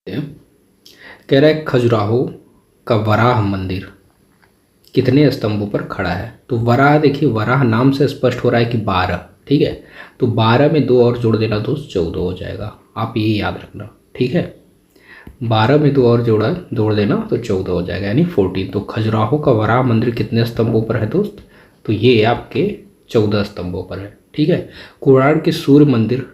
कह रहा है खजुराहो का वराह मंदिर कितने स्तंभों पर खड़ा है। तो वराह, देखिए वराह नाम से स्पष्ट हो रहा है कि 12, ठीक है। तो 12 में 2 और जोड़ देना दोस्त 14 हो जाएगा, आप ये याद रखना, ठीक है। 12 में 2 और जोड़ देना तो 14 हो जाएगा, यानी 14। तो खजुराहो का वराह मंदिर कितने स्तंभों पर है दोस्त, तो ये आपके 14 स्तंभों पर है, ठीक है। कोणार्क के सूर्य मंदिर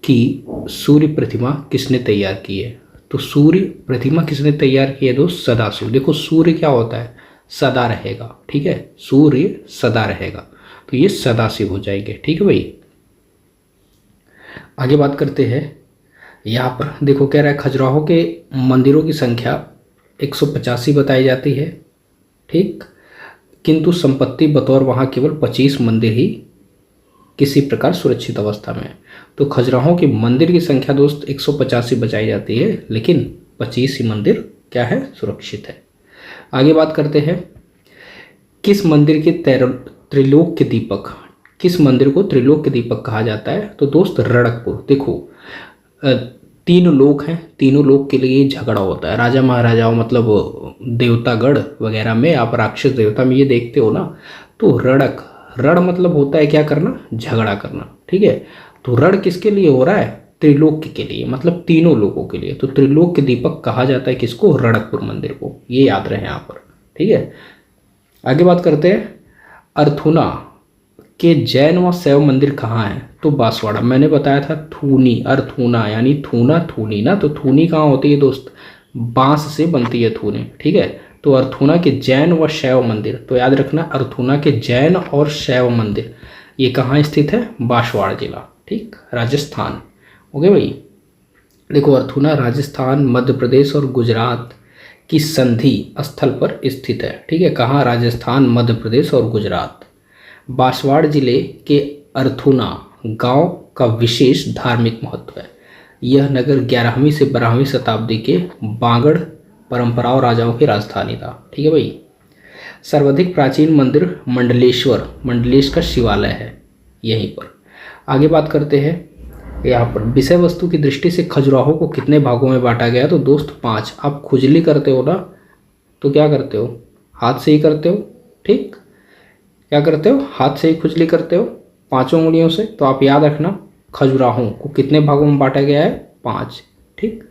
की सूर्य प्रतिमा किसने तैयार की है। तो सूर्य प्रतिमा किसने तैयार की है दोस्त, सदाशिव। देखो सूर्य क्या होता है, सदा रहेगा, ठीक है, सूर्य सदा रहेगा, तो ये सदाशिव हो जाएंगे, ठीक है भाई। आगे बात करते हैं, यहाँ पर देखो कह रहा है खजुराहो के मंदिरों की संख्या 185 बताई जाती है, ठीक, किंतु संपत्ति बतौर वहाँ केवल 25 मंदिर ही किसी प्रकार सुरक्षित अवस्था में है। तो खजुराहो के मंदिर की संख्या दोस्त 185 बचाई जाती है, लेकिन 25 ही मंदिर क्या है, सुरक्षित है। आगे बात करते हैं, किस मंदिर के त्रिलोक के दीपक, किस मंदिर को त्रिलोक के दीपक कहा जाता है। तो दोस्त रणकपुर। देखो 3 लोक हैं, तीनों लोक के लिए झगड़ा होता है, राजा महाराजाओं मतलब देवतागढ़ वगैरह में, आप राक्षस देवता में ये देखते हो ना। तो रण मतलब होता है क्या करना, झगड़ा करना, ठीक है। तो रण किसके लिए हो रहा है, त्रिलोक के लिए, मतलब तीनों लोगों के लिए। तो त्रिलोक के दीपक कहा जाता है किसको, रणकपुर मंदिर को, ये याद रहे यहाँ पर, ठीक है। आगे बात करते हैं, अर्थुना के जैन व शैव मंदिर कहाँ है। तो बांसवाड़ा, मैंने बताया था थूनी, अर्थूना यानी थूना थूनी ना। तो थूनी कहाँ होती है दोस्त, बांस से बनती है थूनी, ठीक है। तो अर्थूना के जैन व शैव मंदिर, तो याद रखना अर्थूना के जैन और शैव मंदिर ये कहाँ स्थित है, बांसवाड़ा जिला, ठीक, राजस्थान। ओके भाई। देखो अर्थूना राजस्थान, मध्य प्रदेश और गुजरात की संधि स्थल पर स्थित है, ठीक है। कहाँ, राजस्थान, मध्य प्रदेश और गुजरात। बांसवाड़ा जिले के अर्थूना गांव का विशेष धार्मिक महत्व है। यह नगर 11वीं से 12वीं शताब्दी के बांगड़ परंपरा और राजाओं की राजधानी था, ठीक है भाई। सर्वाधिक प्राचीन मंदिर मंडलेश का शिवालय है यहीं पर। आगे बात करते हैं, यहाँ पर विषय वस्तु की दृष्टि से खजुराहो को कितने भागों में बांटा गया। तो दोस्त 5। आप खुजली करते हो ना, तो क्या करते हो, हाथ से ही करते हो, ठीक, क्या करते हो, हाथ से ही खुजली करते हो 5 उंगलियों से। तो आप याद रखना खजुराहो को कितने भागों में बांटा गया है, 5, ठीक।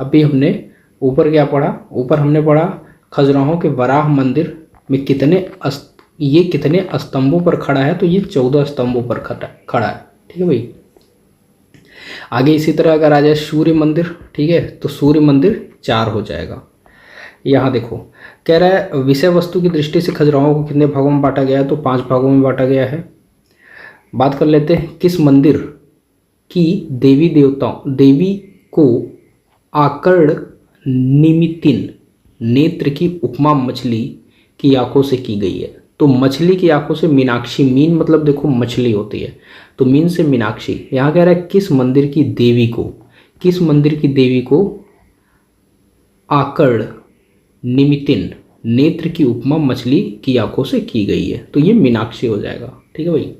अभी हमने ऊपर क्या पढ़ा, ऊपर हमने पढ़ा खजुराहो के वराह मंदिर में कितने स्तंभों पर खड़ा है। तो ये 14 स्तंभों पर खड़ा है, ठीक है भाई। आगे इसी तरह अगर आ जाए सूर्य मंदिर, ठीक है, तो सूर्य मंदिर 4 हो जाएगा। यहाँ देखो कह रहा है विषय वस्तु की दृष्टि से खजुराहो को कितने भागों में बांटा गया है। तो 5 भागों में बांटा गया है। बात कर लेते हैं, किस मंदिर की देवी को आकर्ण निमितिन नेत्र की उपमा मछली की आंखों से की गई है। तो मछली की आंखों से मीनाक्षी, मीन मतलब देखो मछली होती है, तो मीन से मीनाक्षी। यहाँ कह रहा है किस मंदिर की देवी को आकर्ण निमितिन नेत्र की उपमा मछली की आंखों से की गई है। तो ये मीनाक्षी हो जाएगा, ठीक है भाई।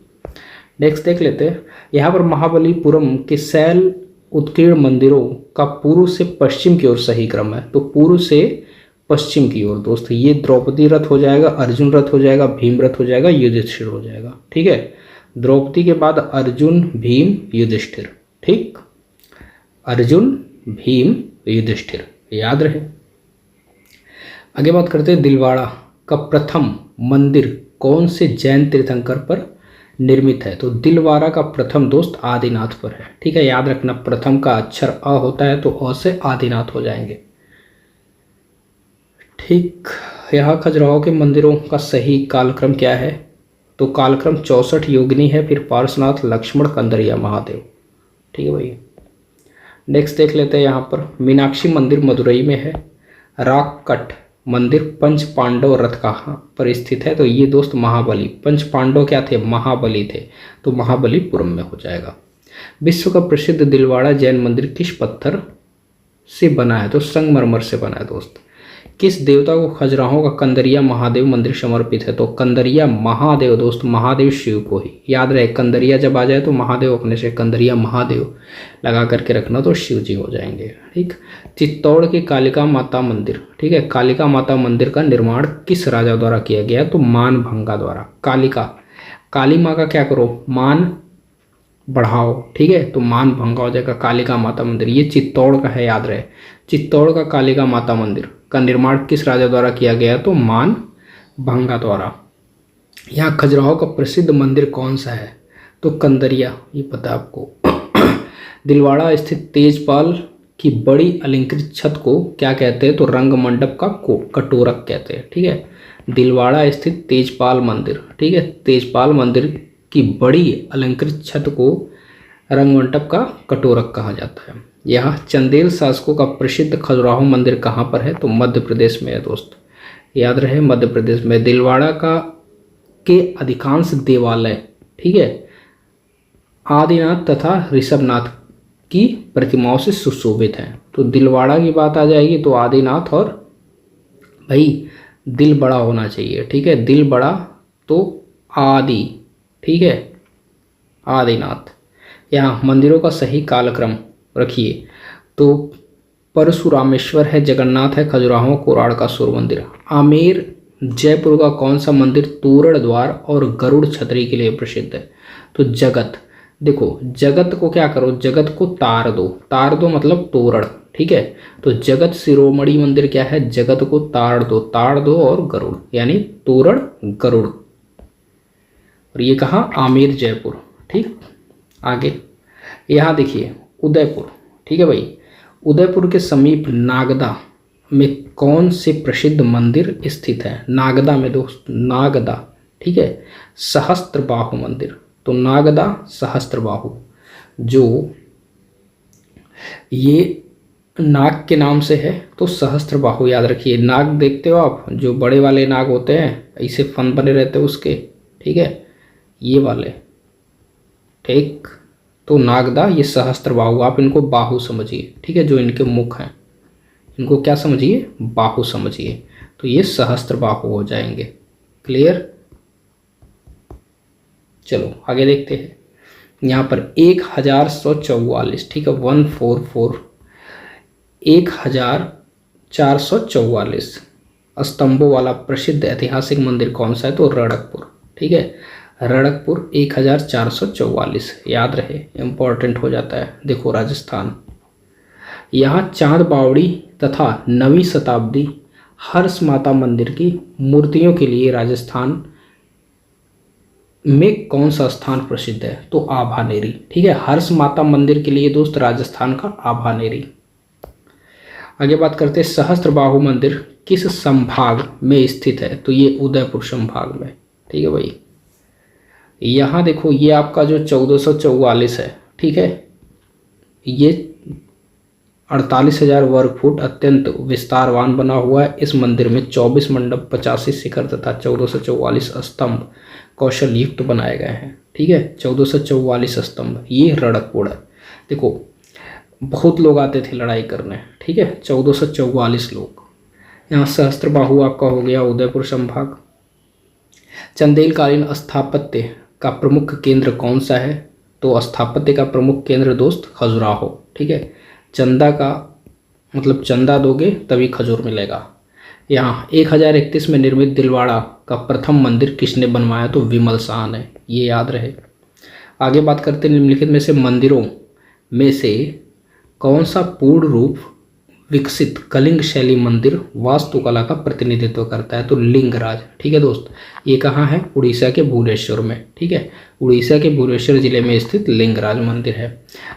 नेक्स्ट देख लेते हैं, यहाँ पर महाबलीपुरम के शैल उत्कीर्ण मंदिरों का पूर्व से पश्चिम की ओर सही क्रम है। तो पूर्व से पश्चिम की ओर दोस्त, ये द्रौपदी रथ हो जाएगा, अर्जुन रथ हो जाएगा, भीम रथ हो जाएगा, युधिष्ठिर हो जाएगा, ठीक है। द्रौपदी के बाद अर्जुन, भीम, युधिष्ठिर, ठीक, अर्जुन, भीम, युधिष्ठिर, याद रहे। आगे बात करते हैं, दिलवाड़ा का प्रथम मंदिर कौन से जैन तीर्थंकर पर निर्मित है। तो दिलवाड़ा का प्रथम दोस्त आदिनाथ पर है, ठीक है। याद रखना प्रथम का अक्षर अ होता है, तो अ से आदिनाथ हो जाएंगे, ठीक। यहाँ खजुराहो के मंदिरों का सही कालक्रम क्या है। तो कालक्रम 64 योगिनी है, फिर पार्श्वनाथ, लक्ष्मण, कंदरिया, महादेव, ठीक है भाई। नेक्स्ट देख लेते हैं, यहाँ पर मीनाक्षी मंदिर मदुरई में है। राककट मंदिर पंच पांडव रथ कहाँ पर स्थित है। तो ये दोस्त महाबली, पंच पांडव क्या थे, महाबली थे, तो महाबलीपुरम में हो जाएगा। विश्व का प्रसिद्ध दिलवाड़ा जैन मंदिर किस पत्थर से बना है। तो संगमरमर से बना है दोस्त। किस देवता को खजुराहो का कंदरिया महादेव मंदिर समर्पित है? तो कंदरिया महादेव दोस्त, महादेव शिव को ही। याद रहे, कंदरिया जब आ जाए तो महादेव अपने से कंदरिया महादेव लगा करके रखना, तो शिव जी हो जाएंगे। ठीक। चित्तौड़ के कालिका माता मंदिर, ठीक है, कालिका माता मंदिर का निर्माण किस राजा द्वारा किया गया? तो मानभंगा द्वारा। कालिका, काली माँ का क्या करो? मान बढ़ाओ, ठीक है, तो मानभंगा हो जाएगा कालिका माता मंदिर। ये चित्तौड़ का है, याद रहे, चित्तौड़ का कालिका माता मंदिर का निर्माण किस राजा द्वारा किया गया? तो मानभंगा द्वारा। यहाँ खजुराहो का प्रसिद्ध मंदिर कौन सा है? तो कंदरिया, ये पता है आपको। दिलवाड़ा स्थित तेजपाल की बड़ी अलंकृत छत को क्या कहते हैं? तो रंग मंडप का कटोरक कहते हैं। ठीक है, दिलवाड़ा स्थित तेजपाल मंदिर, ठीक है, तेजपाल मंदिर की बड़ी अलंकृत छत को रंग मंडप का कटोरक कहा जाता है। यह चंदेल शासकों का प्रसिद्ध खजुराहो मंदिर कहाँ पर है? तो मध्य प्रदेश में है दोस्त, याद रहे, मध्य प्रदेश में। दिलवाड़ा का के अधिकांश देवालय, ठीक है, आदिनाथ तथा ऋषभनाथ की प्रतिमाओं से सुशोभित हैं। तो दिलवाड़ा की बात आ जाएगी तो आदिनाथ, और भाई दिल बड़ा होना चाहिए, ठीक है, दिल बड़ा तो आदि, ठीक है, आदिनाथ। यहाँ मंदिरों का सही कालक्रम रखिए, तो परशुरामेश्वर है, जगन्नाथ है, खजुराहो, कोराड़ का सूर्य मंदिर। आमेर जयपुर का कौन सा मंदिर तोरण द्वार और गरुड़ छतरी के लिए प्रसिद्ध है? तो जगत, देखो जगत को क्या करो? जगत को तार दो, तार दो मतलब तोरण, ठीक है, तो जगत शिरोमणि मंदिर क्या है? जगत को तार दो और गरुड़, यानी तोरण गरुड़। और ये कहाँ? आमेर जयपुर। ठीक, आगे यहाँ देखिए उदयपुर, ठीक है भाई, उदयपुर के समीप नागदा में कौन से प्रसिद्ध मंदिर स्थित है? नागदा में दोस्त, नागदा, ठीक है, सहस्त्रबाहु मंदिर। तो नागदा सहस्त्रबाहु, जो ये नाग के नाम से है तो सहस्त्रबाहु याद रखिए। नाग देखते हो आप, जो बड़े वाले नाग होते हैं, ऐसे फन बने रहते हैं उसके, ठीक है, ये वाले, ठीक, तो नागदा, ये सहस्त्रबाहु, आप इनको बाहु समझिए, ठीक है, जो इनके मुख हैं इनको क्या समझिए? बाहु समझिए, तो ये सहस्त्रबाहु हो जाएंगे। क्लियर? चलो आगे देखते हैं। यहाँ पर 1144, ठीक है, 144, 1444 स्तंभों वाला प्रसिद्ध ऐतिहासिक मंदिर कौन सा है? तो रणकपुर, ठीक है, रणकपुर 1444, याद रहे, इम्पोर्टेंट हो जाता है। देखो राजस्थान, यहाँ चांद बावड़ी तथा 9वीं शताब्दी हर्ष माता मंदिर की मूर्तियों के लिए राजस्थान में कौन सा स्थान प्रसिद्ध है? तो आभानेरी, ठीक है, हर्ष माता मंदिर के लिए दोस्त राजस्थान का आभानेरी। आगे बात करते हैं, सहस्त्रबाहु मंदिर किस संभाग में स्थित है? तो ये उदयपुर संभाग में, ठीक है भाई। यहाँ देखो, ये आपका जो 1444 है, ठीक है, ये 48,000 वर्ग फुट अत्यंत विस्तारवान बना हुआ है। इस मंदिर में 24 मंडप, 85 शिखर तथा 1444 स्तंभ कौशल युक्त बनाए गए हैं, ठीक है, 1444 स्तंभ, ये रणकपुर है। देखो बहुत लोग आते थे लड़ाई करने, ठीक है, 1444 लोग। यहाँ सहस्त्रबाहु आपका हो गया उदयपुर संभाग। चंदेलकालीन स्थापत्य का प्रमुख केंद्र कौन सा है? तो स्थापत्य का प्रमुख केंद्र दोस्त खजुराहो, ठीक है, चंदा का मतलब चंदा दोगे तभी खजूर मिलेगा। यहाँ 1031 में निर्मित दिलवाड़ा का प्रथम मंदिर किसने बनवाया? तो विमल शाह ने, ये याद रहे। आगे बात करते हैं, निम्नलिखित में से मंदिरों में से कौन सा पूर्ण रूप विकसित कलिंग शैली मंदिर वास्तुकला का प्रतिनिधित्व करता है? तो लिंगराज, ठीक है दोस्त, ये कहाँ है? उड़ीसा के भुवनेश्वर में, ठीक है, उड़ीसा के भुवनेश्वर जिले में स्थित लिंगराज मंदिर है।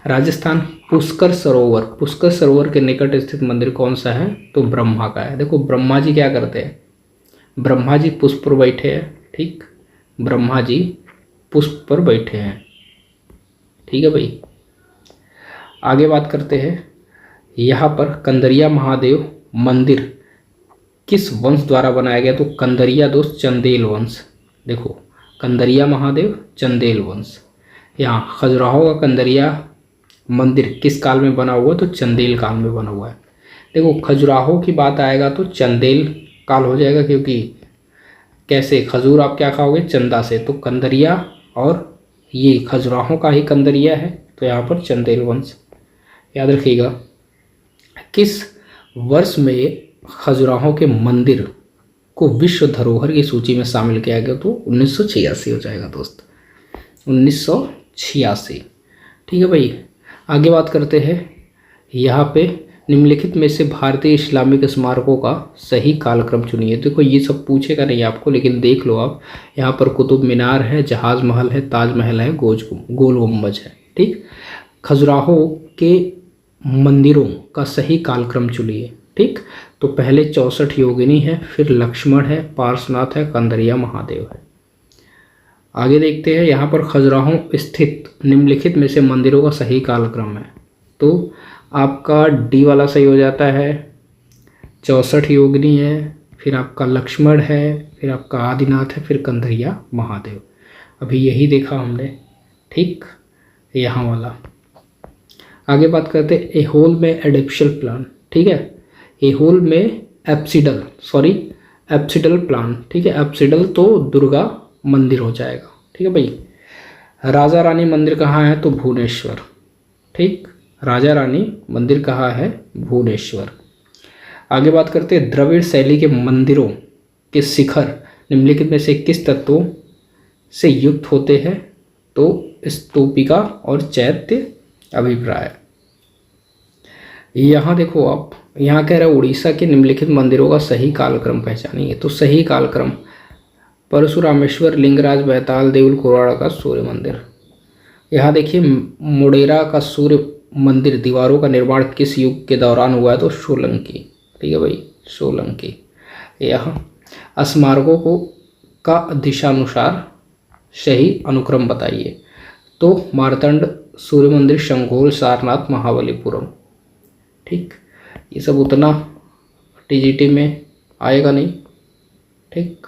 राजस्थान, पुष्कर सरोवर, पुष्कर सरोवर के निकट स्थित मंदिर कौन सा है? तो ब्रह्मा का है। देखो ब्रह्मा जी क्या करते हैं? ब्रह्मा जी पुष्प पर बैठे हैं, ठीक, ब्रह्मा जी पुष्प पर बैठे हैं, ठीक है भाई। आगे बात करते हैं, यहाँ पर कंदरिया महादेव मंदिर किस वंश द्वारा बनाया गया? तो कंदरिया दोस्त चंदेल वंश। देखो कंदरिया महादेव चंदेल वंश। यहाँ खजुराहो का कंदरिया मंदिर किस काल में बना हुआ? तो चंदेल काल में बना हुआ है। देखो खजुराहो की बात आएगा तो चंदेल काल हो जाएगा, क्योंकि कैसे खजूर आप क्या खाओगे, चंदा से, तो कंदरिया, और ये खजुराहों का ही कंदरिया है, तो यहाँ पर चंदेल वंश। याद रखिएगा। किस वर्ष में खजुराहों के मंदिर को विश्व धरोहर की सूची में शामिल किया गया, तो 1986 हो जाएगा दोस्त, 1986। ठीक है भाई, आगे बात करते हैं। यहाँ पे निम्नलिखित में से भारतीय इस्लामिक स्मारकों का सही कालक्रम चुनिए। देखो ये सब पूछेगा नहीं आपको, लेकिन देख लो आप, यहाँ पर कुतुब मीनार है, जहाज महल है, ताजमहल है, गोल गुम्बज है। ठीक, खजुराहो के मंदिरों का सही कालक्रम चुनिए। ठीक, तो पहले 64 योगिनी है, फिर लक्ष्मण है, पार्श्वनाथ है, कंदरिया महादेव है। आगे देखते हैं, यहाँ पर खजुराहो स्थित निम्नलिखित में से मंदिरों का सही कालक्रम है, तो आपका डी वाला सही हो जाता है। 64 योगिनी है, फिर आपका लक्ष्मण है, फिर आपका आदिनाथ है, फिर कंदरिया महादेव। अभी यही देखा हमने। ठीक, यहाँ वाला। आगे बात करते हैं एहोल में एडेप्शल प्लान। ठीक है, एहोल में एप्सिडल प्लान। ठीक है, एप्सिडल तो दुर्गा मंदिर हो जाएगा। ठीक है भाई। राजा रानी मंदिर कहाँ है, तो भुवनेश्वर। ठीक, राजा रानी मंदिर कहाँ है, भुवनेश्वर। आगे बात करते हैं द्रविड़ शैली के मंदिरों के शिखर निम्नलिखित में से किस तत्वों से युक्त होते हैं, तो स्तूपिका और चैत्य अभिप्राय। यहाँ देखो आप, यहाँ कह रहे हैं उड़ीसा के निम्नलिखित मंदिरों का सही कालक्रम पहचानिए, तो सही कालक्रम परशुरामेश्वर, लिंगराज, बैताल, देउल, कोराड़ा का सूर्य मंदिर। यहाँ देखिए मुडेरा का सूर्य मंदिर दीवारों का निर्माण किस युग के दौरान हुआ है, तो सोलंकी। ठीक है भाई, सोलंकी। यहाँ स्मारकों को का दिशानुसार सही अनुक्रम बताइए, तो मार्तंड, सूर्य मंदिर, शंघोल, सारनाथ, महाबलीपुरम। ठीक, ये सब उतना टीजीटी में आएगा नहीं। ठीक।